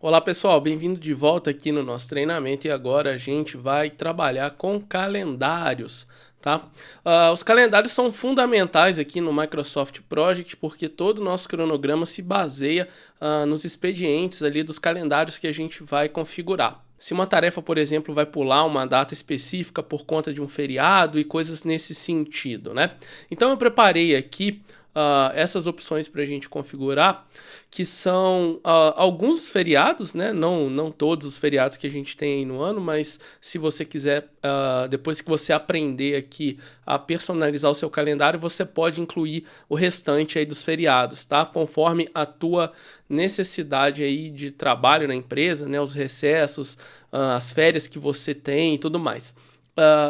Olá pessoal, bem-vindo de volta aqui no nosso treinamento e agora a gente vai trabalhar com calendários, tá? Os calendários são fundamentais aqui no Microsoft Project porque todo o nosso cronograma se baseia nos expedientes ali dos calendários que a gente vai configurar. Se uma tarefa, por exemplo, vai pular uma data específica por conta de um feriado e coisas nesse sentido, né? Então eu preparei aqui essas opções para a gente configurar, que são alguns feriados, né? Não todos os feriados que a gente tem aí no ano, mas se você quiser, depois que você aprender aqui a personalizar o seu calendário, você pode incluir o restante aí dos feriados, tá? Conforme a tua necessidade aí de trabalho na empresa, né? Os recessos, as férias que você tem e tudo mais.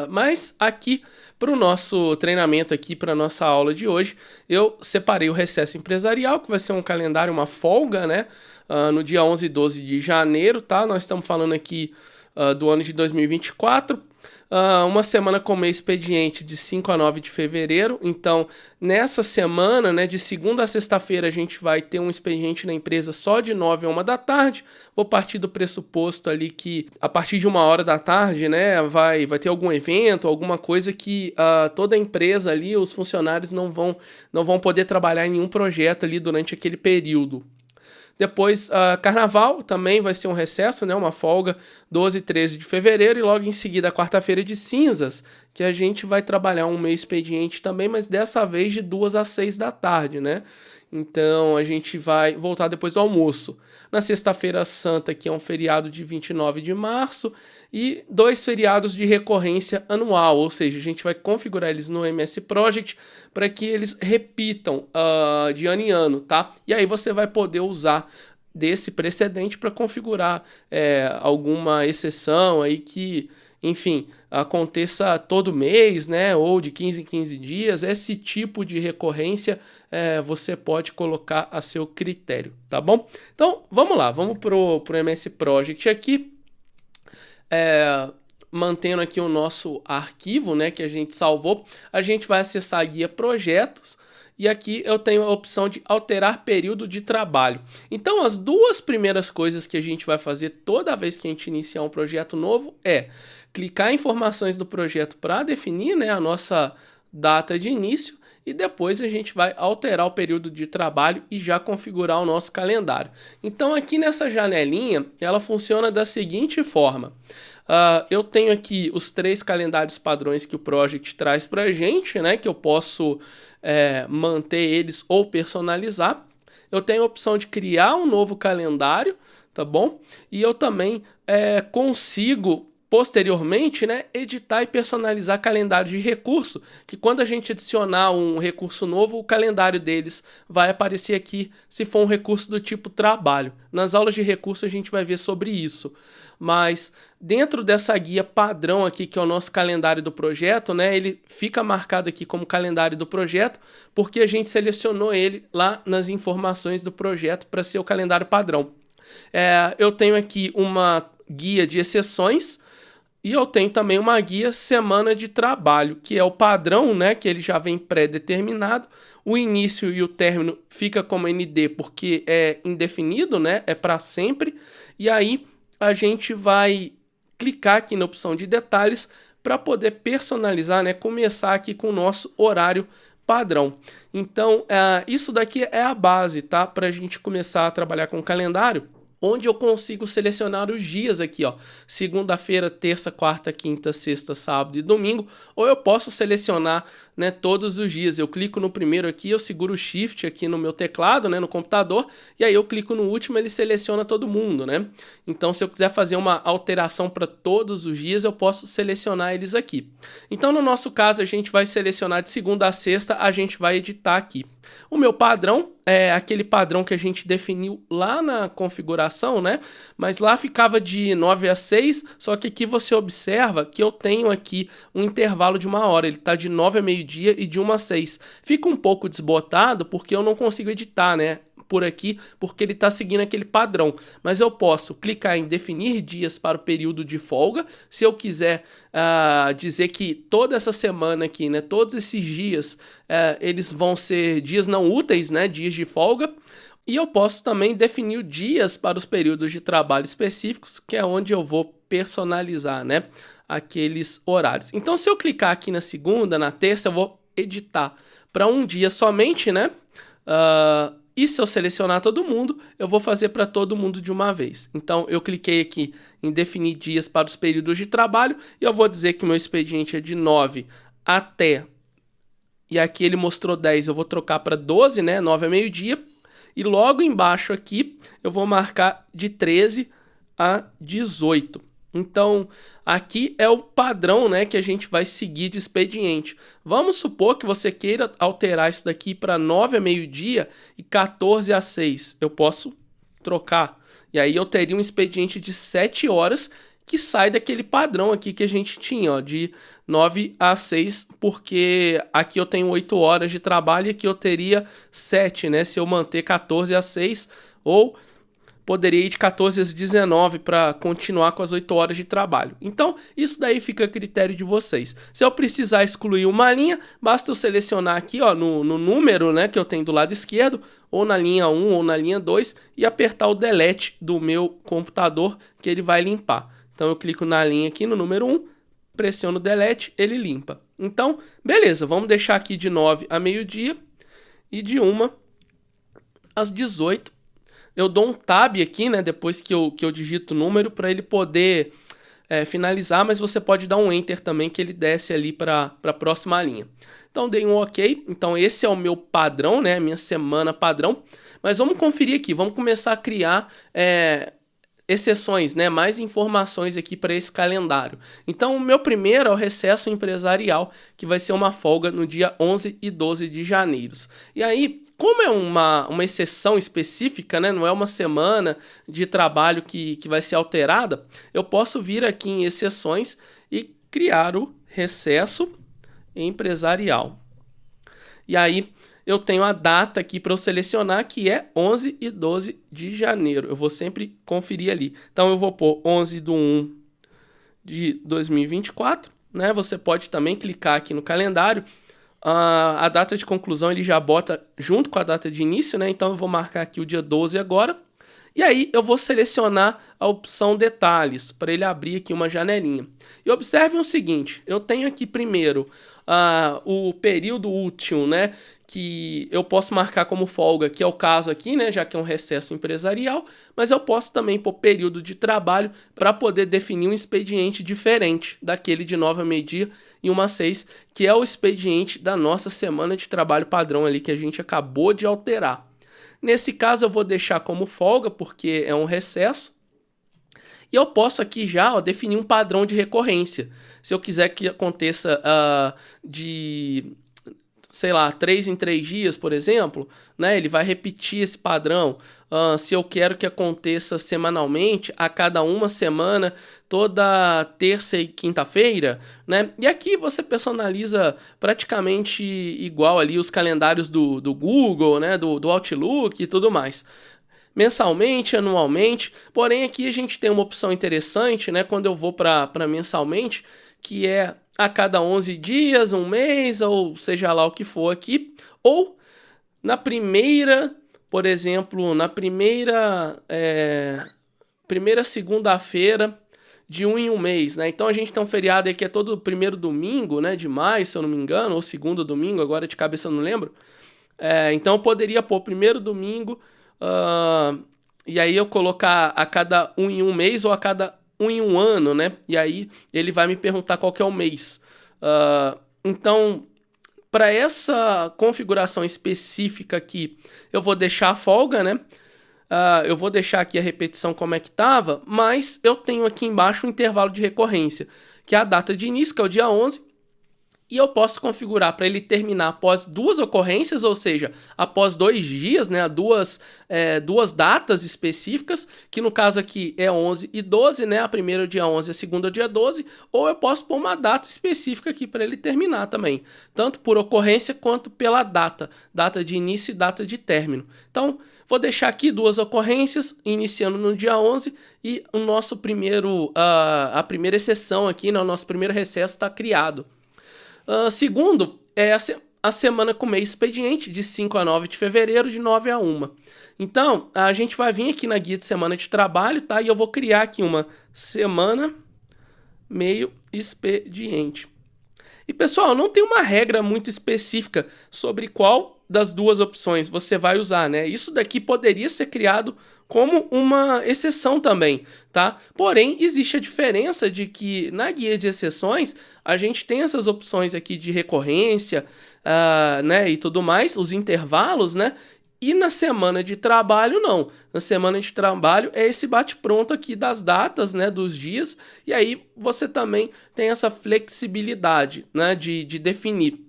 Mas aqui para o nosso treinamento aqui, para a nossa aula de hoje, eu separei o recesso empresarial, que vai ser um calendário, uma folga, né? No dia 11 e 12 de janeiro, tá? Nós estamos falando aqui do ano de 2024. Uma semana com meio expediente de 5 a 9 de fevereiro. Então, nessa semana, né, de segunda a sexta-feira, a gente vai ter um expediente na empresa só de 9 a 1 da tarde. Vou partir do pressuposto ali que a partir de 1 hora da tarde, né, vai ter algum evento, alguma coisa que toda a empresa ali, os funcionários não vão poder trabalhar em nenhum projeto ali durante aquele período. Depois, carnaval também vai ser um recesso, né, uma folga, 12 e 13 de fevereiro, e logo em seguida a quarta-feira de cinzas, que a gente vai trabalhar um meio expediente também, mas dessa vez de 2 às 6 da tarde, né? Então a gente vai voltar depois do almoço. Na sexta-feira santa, que é um feriado de 29 de março, e 2 feriados de recorrência anual, ou seja, a gente vai configurar eles no MS Project para que eles repitam de ano em ano, tá? E aí você vai poder usar desse precedente para configurar alguma exceção aí que, enfim, aconteça todo mês, né? Ou de 15 em 15 dias. Esse tipo de recorrência você pode colocar a seu critério, tá bom? Então, vamos lá, vamos pro MS Project aqui. Mantendo aqui o nosso arquivo, né, que a gente salvou, a gente vai acessar a guia projetos e aqui eu tenho a opção de alterar período de trabalho. Então as duas primeiras coisas que a gente vai fazer toda vez que a gente iniciar um projeto novo é clicar em informações do projeto para definir, né, a nossa data de início e depois a gente vai alterar o período de trabalho e já configurar o nosso calendário. Então aqui nessa janelinha, ela funciona da seguinte forma. Eu tenho aqui os 3 calendários padrões que o Project traz para a gente, né, que eu posso manter eles ou personalizar. Eu tenho a opção de criar um novo calendário, tá bom? E eu também consigo posteriormente, né, editar e personalizar calendários de recurso, que quando a gente adicionar um recurso novo, o calendário deles vai aparecer aqui se for um recurso do tipo trabalho. Nas aulas de recurso a gente vai ver sobre isso. Mas dentro dessa guia padrão aqui, que é o nosso calendário do projeto, né, ele fica marcado aqui como calendário do projeto, porque a gente selecionou ele lá nas informações do projeto para ser o calendário padrão. Eu tenho aqui uma guia de exceções, e eu tenho também uma guia semana de trabalho, que é o padrão, né, que ele já vem pré-determinado. O início e o término fica como ND porque é indefinido, né, é para sempre. E aí a gente vai clicar aqui na opção de detalhes para poder personalizar, né, começar aqui com o nosso horário padrão. Então, isso daqui é a base, tá, para a gente começar a trabalhar com o calendário, onde eu consigo selecionar os dias aqui, ó, segunda-feira, terça, quarta, quinta, sexta, sábado e domingo, ou eu posso selecionar, né, todos os dias. Eu clico no primeiro aqui, eu seguro o Shift aqui no meu teclado, né, no computador, e aí eu clico no último, ele seleciona todo mundo, né? Então, se eu quiser fazer uma alteração para todos os dias, eu posso selecionar eles aqui. Então, no nosso caso, a gente vai selecionar de segunda a sexta, a gente vai editar aqui. O meu padrão é aquele padrão que a gente definiu lá na configuração, né? Mas lá ficava de 9 a 6, só que aqui você observa que eu tenho aqui um intervalo de 1 hora. Ele está de 9 a meio-dia e de 1 a 6. Fica um pouco desbotado porque eu não consigo editar, né, por aqui, porque ele está seguindo aquele padrão. Mas eu posso clicar em definir dias para o período de folga. Se eu quiser dizer que toda essa semana aqui, né, todos esses dias, eles vão ser dias não úteis, né, dias de folga. E eu posso também definir dias para os períodos de trabalho específicos, que é onde eu vou personalizar, né, aqueles horários. Então, se eu clicar aqui na segunda, na terça, eu vou editar para um dia somente, né? E se eu selecionar todo mundo, eu vou fazer para todo mundo de uma vez. Então, eu cliquei aqui em definir dias para os períodos de trabalho e eu vou dizer que meu expediente é de 9 até... E aqui ele mostrou 10, eu vou trocar para 12, né? 9 a meio-dia. E logo embaixo aqui eu vou marcar de 13 a 18. Então, aqui é o padrão, né, que a gente vai seguir de expediente. Vamos supor que você queira alterar isso daqui para 9 a meio-dia e 14 a 6. Eu posso trocar. E aí eu teria um expediente de 7 horas que sai daquele padrão aqui que a gente tinha, ó, de 9 a 6, porque aqui eu tenho 8 horas de trabalho e aqui eu teria 7, né, se eu manter 14 a 6, ou poderia ir de 14 às 19 para continuar com as 8 horas de trabalho. Então, isso daí fica a critério de vocês. Se eu precisar excluir uma linha, basta eu selecionar aqui, ó, no número, né, que eu tenho do lado esquerdo, ou na linha 1 ou na linha 2, e apertar o delete do meu computador, que ele vai limpar. Então, eu clico na linha aqui no número 1, pressiono delete, ele limpa. Então, beleza, vamos deixar aqui de 9 a meio-dia e de 1 às 18. Eu dou um tab aqui, né, depois que eu digito o número, para ele poder finalizar, mas você pode dar um enter também, que ele desce ali para a próxima linha. Então, dei um ok. Então, esse é o meu padrão, né, minha semana padrão. Mas vamos conferir aqui, vamos começar a criar exceções, né, mais informações aqui para esse calendário. Então, o meu primeiro é o recesso empresarial, que vai ser uma folga no dia 11 e 12 de janeiro. E aí, como é uma exceção específica, né, não é uma semana de trabalho que vai ser alterada, eu posso vir aqui em exceções e criar o recesso empresarial. E aí, eu tenho a data aqui para eu selecionar, que é 11 e 12 de janeiro. Eu vou sempre conferir ali. Então, eu vou pôr 11 de 1 de 2024. Né? Você pode também clicar aqui no calendário. A data de conclusão ele já bota junto com a data de início, né? Então, eu vou marcar aqui o dia 12 agora. E aí, eu vou selecionar a opção detalhes, para ele abrir aqui uma janelinha. E observe o seguinte, eu tenho aqui primeiro o período útil, né, que eu posso marcar como folga, que é o caso aqui, né, já que é um recesso empresarial, mas eu posso também pôr período de trabalho para poder definir um expediente diferente daquele de 9 a meio-dia e 1 a 6, que é o expediente da nossa semana de trabalho padrão ali que a gente acabou de alterar. Nesse caso eu vou deixar como folga, porque é um recesso. E eu posso aqui já definir um padrão de recorrência. Se eu quiser que aconteça sei lá, 3 em 3 dias, por exemplo, né, ele vai repetir esse padrão. Se eu quero que aconteça semanalmente, a cada uma semana, toda terça e quinta-feira, né? E aqui você personaliza praticamente igual ali os calendários do Google, né, do Outlook e tudo mais. Mensalmente, anualmente, porém aqui a gente tem uma opção interessante, né, quando eu vou para mensalmente, que é a cada 11 dias, um mês, ou seja lá o que for aqui, ou na primeira, por exemplo, na primeira segunda-feira de um em um mês, né? Então a gente tem um feriado aí que é todo primeiro domingo, né, de maio, se eu não me engano, ou segundo domingo, agora de cabeça eu não lembro. Então eu poderia pôr primeiro domingo, e aí eu colocar a cada um em um mês ou a cada um em um ano, né? E aí ele vai me perguntar qual que é o mês. Então, para essa configuração específica aqui, eu vou deixar a folga, né? Eu vou deixar aqui a repetição como é que estava, mas eu tenho aqui embaixo um intervalo de recorrência, que é a data de início, que é o dia 11, e eu posso configurar para ele terminar após 2 ocorrências, ou seja, após 2 dias, né, duas datas específicas, que no caso aqui é 11 e 12, né, a primeira é o dia 11 e a segunda é o dia 12, ou eu posso pôr uma data específica aqui para ele terminar também, tanto por ocorrência quanto pela data de início e data de término. Então, vou deixar aqui 2 ocorrências, iniciando no dia 11, e o nosso a primeira exceção aqui, né, o nosso primeiro recesso está criado. Segundo, a semana com meio expediente, de 5 a 9 de fevereiro, de 9 a 1. Então, a gente vai vir aqui na guia de semana de trabalho, tá? E eu vou criar aqui uma semana meio expediente. E, pessoal, não tem uma regra muito específica sobre qual das duas opções você vai usar, né? Isso daqui poderia ser criado como uma exceção também, tá? Porém, existe a diferença de que na guia de exceções a gente tem essas opções aqui de recorrência, né, e tudo mais, os intervalos, né? E na semana de trabalho, não. Na semana de trabalho é esse bate-pronto aqui das datas, né, dos dias, e aí você também tem essa flexibilidade, né, de definir.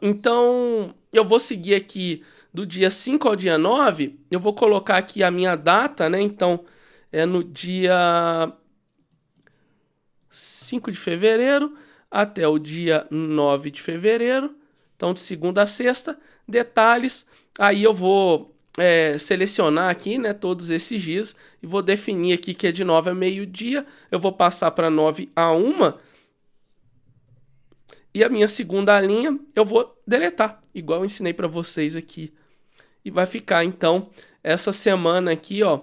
Então, eu vou seguir aqui do dia 5 ao dia 9, eu vou colocar aqui a minha data, né, então é no dia 5 de fevereiro até o dia 9 de fevereiro, então de segunda a sexta, detalhes. Aí eu vou selecionar aqui, né, todos esses dias e vou definir aqui que é de 9 a meio-dia. Eu vou passar para 9 a 1 e a minha segunda linha eu vou deletar, igual eu ensinei para vocês aqui. E vai ficar, então, essa semana aqui, ó,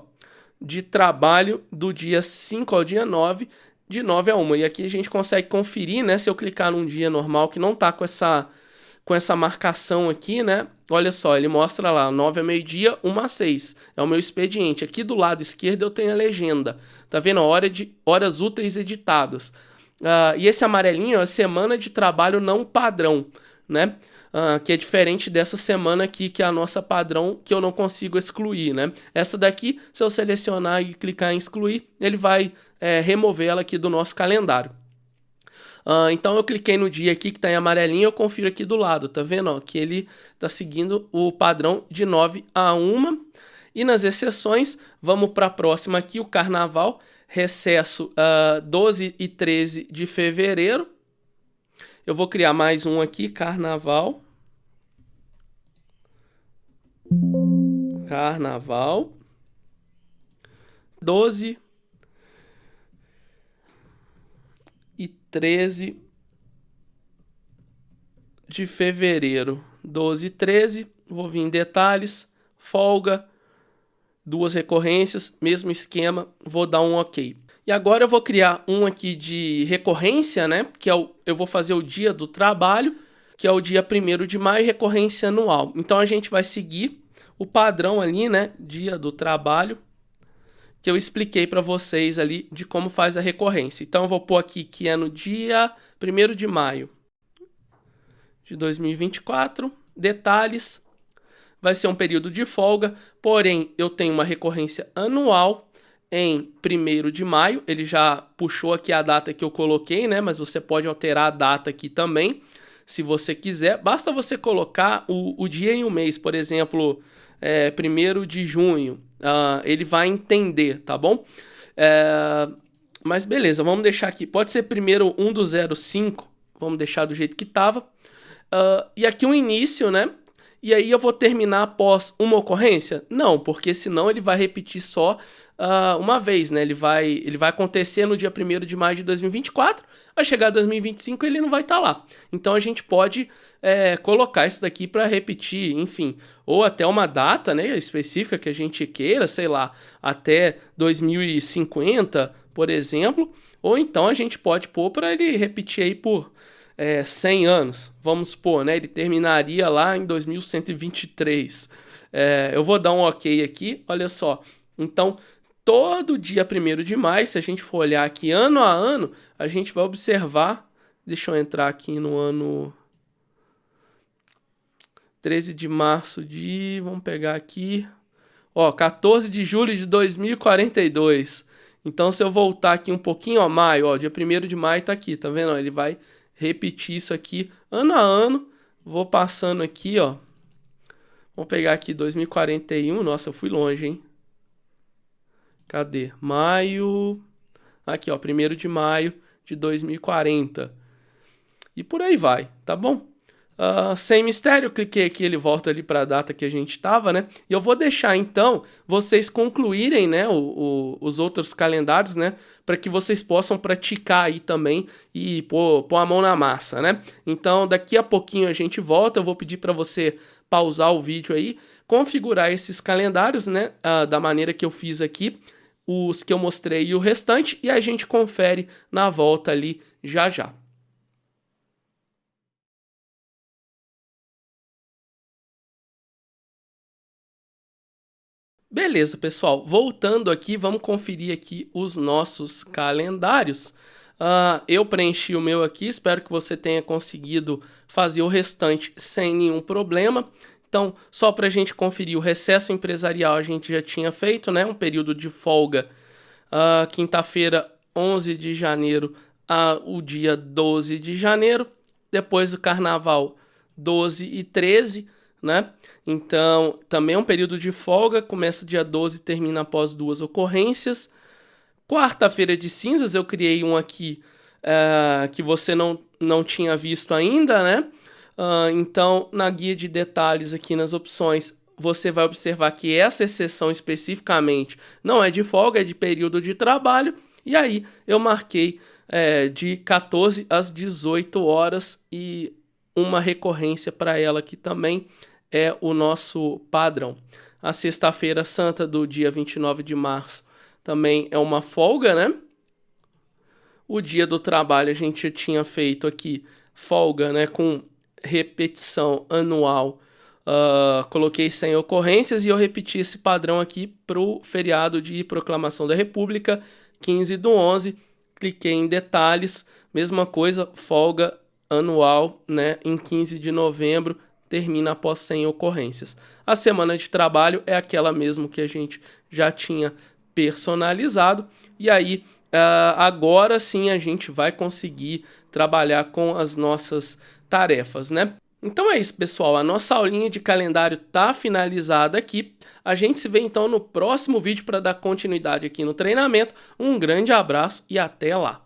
de trabalho do dia 5 ao dia 9, de 9 a 1. E aqui a gente consegue conferir, né, se eu clicar num dia normal que não tá com essa marcação aqui, né? Olha só, ele mostra lá, 9 a meio-dia, 1 a 6. É o meu expediente. Aqui do lado esquerdo eu tenho a legenda. Tá vendo? Horas úteis editadas. E esse amarelinho é a semana de trabalho não padrão, né? Que é diferente dessa semana aqui, que é a nossa padrão, que eu não consigo excluir, né? Essa daqui, se eu selecionar e clicar em excluir, ele vai remover ela aqui do nosso calendário. Então eu cliquei no dia aqui que está em amarelinho, eu confiro aqui do lado, tá vendo? Ó, que ele está seguindo o padrão de 9 a 1. E nas exceções, vamos para a próxima aqui, o carnaval, recesso 12 e 13 de fevereiro. Eu vou criar mais um aqui, carnaval. Carnaval. 12 e 13 de fevereiro. 12 e 13, vou vir em detalhes, folga, duas recorrências, mesmo esquema, vou dar um ok. E agora eu vou criar um aqui de recorrência, né, que é eu vou fazer o dia do trabalho, que é o dia 1º de maio, recorrência anual. Então a gente vai seguir o padrão ali, né, dia do trabalho, que eu expliquei para vocês ali de como faz a recorrência. Então eu vou pôr aqui que é no dia 1º de maio de 2024, detalhes, vai ser um período de folga, porém eu tenho uma recorrência anual em 1º de maio, ele já puxou aqui a data que eu coloquei, né, mas você pode alterar a data aqui também, se você quiser, basta você colocar o dia em um mês, por exemplo, 1º de junho, ele vai entender, tá bom? Mas beleza, vamos deixar aqui, pode ser primeiro 1 do 05, vamos deixar do jeito que estava, e aqui um início, né? E aí eu vou terminar após uma ocorrência? Não, porque senão ele vai repetir só uma vez, né? Ele vai acontecer no dia 1º de maio de 2024, vai chegar 2025 e ele não vai estar lá. Então a gente pode colocar isso daqui para repetir, enfim, ou até uma data, né, específica que a gente queira, sei lá, até 2050, por exemplo, ou então a gente pode pôr para ele repetir aí por 100 anos, vamos supor, né? Ele terminaria lá em 2123. Eu vou dar um ok aqui, olha só. Então, todo dia 1º de maio, se a gente for olhar aqui ano a ano, a gente vai observar, deixa eu entrar aqui no ano 13 de março de, vamos pegar aqui, ó, 14 de julho de 2042. Então, se eu voltar aqui um pouquinho, ó, maio, ó, dia 1º de maio tá aqui, tá vendo? Ó, ele vai repetir isso aqui ano a ano. Vou passando aqui, ó. Vamos pegar aqui 2041. Nossa, eu fui longe, hein? Cadê? Maio. Aqui, ó, 1º de maio de 2040. E por aí vai, tá bom? Sem mistério, cliquei aqui, ele volta ali para a data que a gente estava, né? E eu vou deixar então vocês concluírem, né, os outros calendários, né, para que vocês possam praticar aí também e pôr a mão na massa, né? Então daqui a pouquinho a gente volta, eu vou pedir para você pausar o vídeo aí, configurar esses calendários, né, da maneira que eu fiz aqui, os que eu mostrei e o restante, e a gente confere na volta ali já já. Beleza, pessoal. Voltando aqui, vamos conferir aqui os nossos calendários. Eu preenchi o meu aqui, espero que você tenha conseguido fazer o restante sem nenhum problema. Então, só para a gente conferir, o recesso empresarial a gente já tinha feito, né? Um período de folga, quinta-feira, 11 de janeiro, o dia 12 de janeiro. Depois o carnaval, 12 e 13, né? Então, também é um período de folga, começa dia 12 e termina após 2 ocorrências. Quarta-feira de cinzas, eu criei um aqui que você não tinha visto ainda, né? Então, na guia de detalhes aqui nas opções, você vai observar que essa exceção especificamente não é de folga, é de período de trabalho. E aí, eu marquei de 14 às 18 horas e uma recorrência para ela aqui também é o nosso padrão. A sexta-feira santa do dia 29 de março também é uma folga, né? O dia do trabalho a gente tinha feito aqui folga, né? Com repetição anual. Coloquei 100 ocorrências e eu repeti esse padrão aqui para o feriado de Proclamação da República, 15/11. Cliquei em detalhes, mesma coisa, folga anual, né? Em 15 de novembro, termina após 100 ocorrências. A semana de trabalho é aquela mesmo que a gente já tinha personalizado. E aí, agora sim a gente vai conseguir trabalhar com as nossas tarefas, né? Então é isso, pessoal. A nossa aulinha de calendário tá finalizada aqui. A gente se vê então no próximo vídeo para dar continuidade aqui no treinamento. Um grande abraço e até lá!